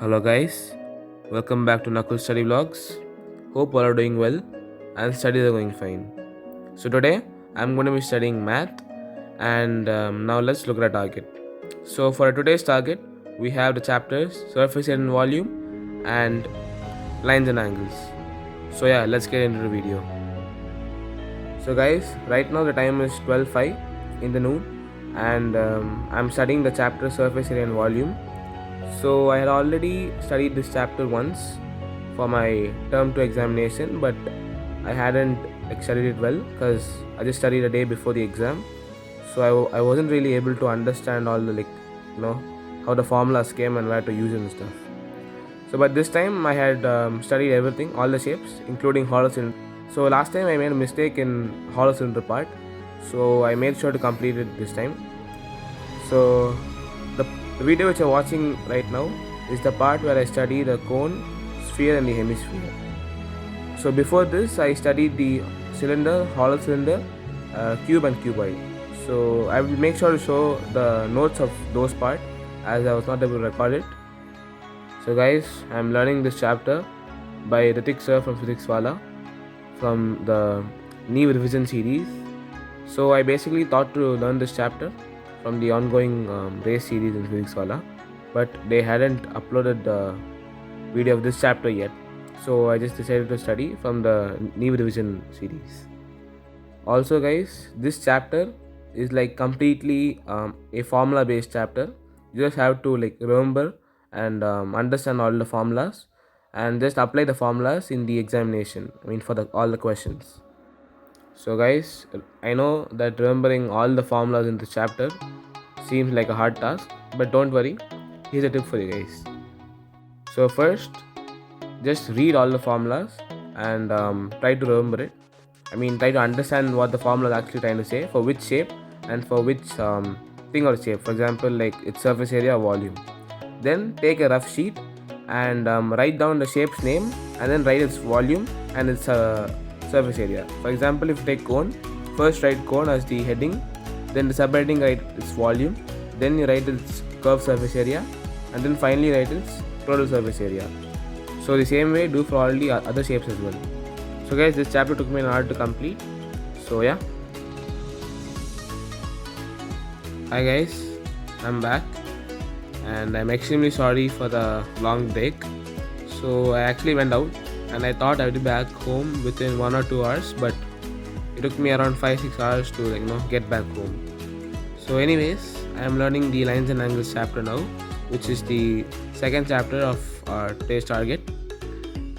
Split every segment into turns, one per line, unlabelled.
Hello guys, welcome back to Knuckle Study Vlogs. Hope all are doing well and studies are going fine. So today I'm going to be studying math and now let's look at our target. So for today's target we have the chapters surface area and volume and lines and angles. So yeah, let's get into the video. So guys, right now the time is 12:05 in the noon and I'm studying the chapter surface area and volume. So I had already studied this chapter once for my term 2 examination, but I hadn't studied it well because I just studied a day before the exam. So I wasn't really able to understand all the how the formulas came and where to use it and stuff. So but this time I had studied everything, all the shapes, including hollow cylinder. So last time I made a mistake in hollow cylinder part, so I made sure to complete it this time. So the video which you're watching right now is the part where I study the cone, sphere and the hemisphere. So before this I studied the cylinder, hollow cylinder, cube and cuboid. So I will make sure to show the notes of those parts as I was not able to record it. So guys, I am learning this chapter by Ritik sir from Physics Wala from the new revision series. So I basically thought to learn this chapter from the ongoing race series in Physics Wala, but they hadn't uploaded the video of this chapter yet. So I just decided to study from the new revision series. Also guys, this chapter is like completely a formula based chapter. You just have to remember and understand all the formulas and just apply the formulas in the examination, for all the questions. So guys, I know that remembering all the formulas in this chapter seems like a hard task, but don't worry, here's a tip for you guys. So first, just read all the formulas and try to remember it. Try to understand what the formula is actually trying to say for which shape and for which thing or shape. For example, like its surface area or volume. Then take a rough sheet and write down the shape's name and then write its volume and its surface area. For example, if you take cone, first write cone as the heading, then the subheading write its volume, then you write its curved surface area, and then finally write its total surface area. So the same way do for all the other shapes as well. So guys, this chapter took me an hour to complete. So yeah. Hi guys, I'm back and I'm extremely sorry for the long break. So I actually went out and I thought I would be back home within 1 or 2 hours, but it took me around 5-6 hours to get back home. So anyways, I am learning the lines and angles chapter now, which is the second chapter of our today's target,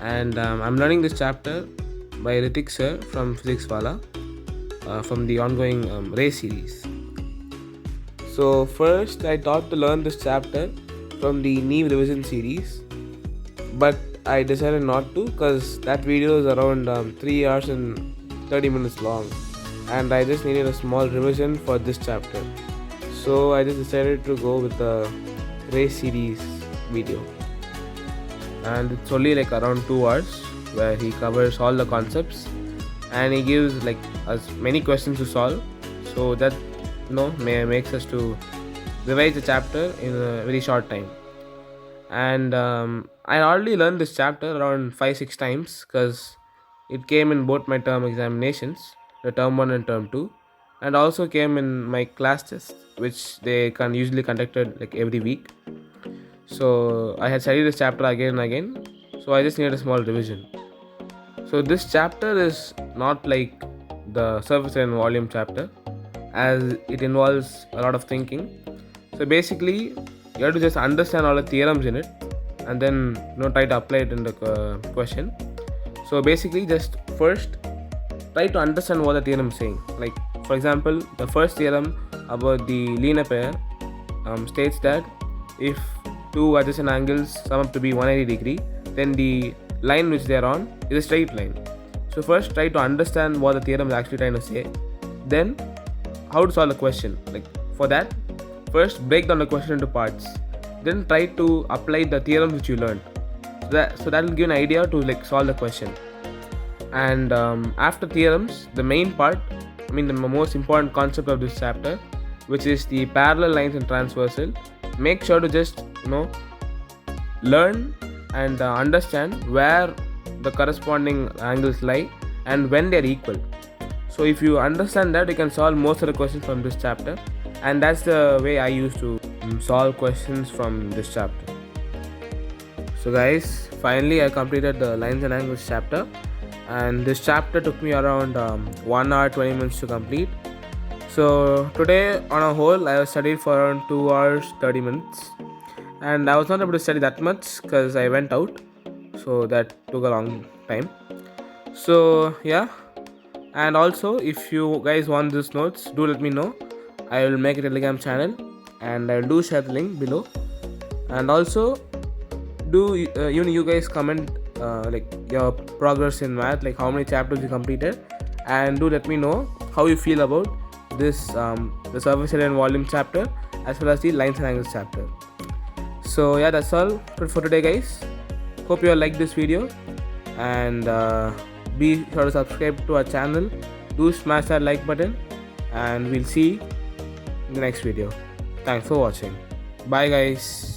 and I'm learning this chapter by Ritik sir from Physics Wala from the ongoing race series. So first I thought to learn this chapter from the new revision series, but I decided not to because that video is around 3 hours and 30 minutes long and I just needed a small revision for this chapter. So I just decided to go with the race series video, and it's only around 2 hours where he covers all the concepts and he gives us many questions to solve, so that makes us to revise the chapter in a very short time. And I already learned this chapter around 5-6 times because it came in both my term examinations, the term 1 and term 2, and also came in my class test, which they can usually conducted every week. So I had studied this chapter again and again, so I just needed a small revision. So this chapter is not like the surface and volume chapter, as it involves a lot of thinking. So basically you have to just understand all the theorems in it and then try to apply it in the question. So basically just first try to understand what the theorem is saying. Like for example, the first theorem about the linear pair states that if two adjacent angles sum up to be 180 degree, then the line which they are on is a straight line. So first try to understand what the theorem is actually trying to say, then how to solve the question. For that, first break down the question into parts, then try to apply the theorem which you learned. So that will give an idea to solve the question. And after theorems, the main part, the most important concept of this chapter, which is the parallel lines and transversal, make sure to just learn and understand where the corresponding angles lie and when they are equal. So if you understand that, you can solve most of the questions from this chapter, and that's the way I used to solve questions from this chapter. So guys, finally I completed the lines and angles chapter, and this chapter took me around 1 hour 20 minutes to complete. So today on a whole I have studied for around 2 hours 30 minutes, and I was not able to study that much because I went out, so that took a long time. So yeah, and also if you guys want these notes, do let me know. I will make a Telegram channel and I will do share the link below. And also do you guys comment like your progress in math, like how many chapters you completed, and do let me know how you feel about this the surface area and volume chapter as well as the lines and angles chapter. So yeah, that's all for today guys. Hope you all like this video, and be sure to subscribe to our channel. Do smash that like button, and we'll see in the next video. Thanks for watching. Bye guys.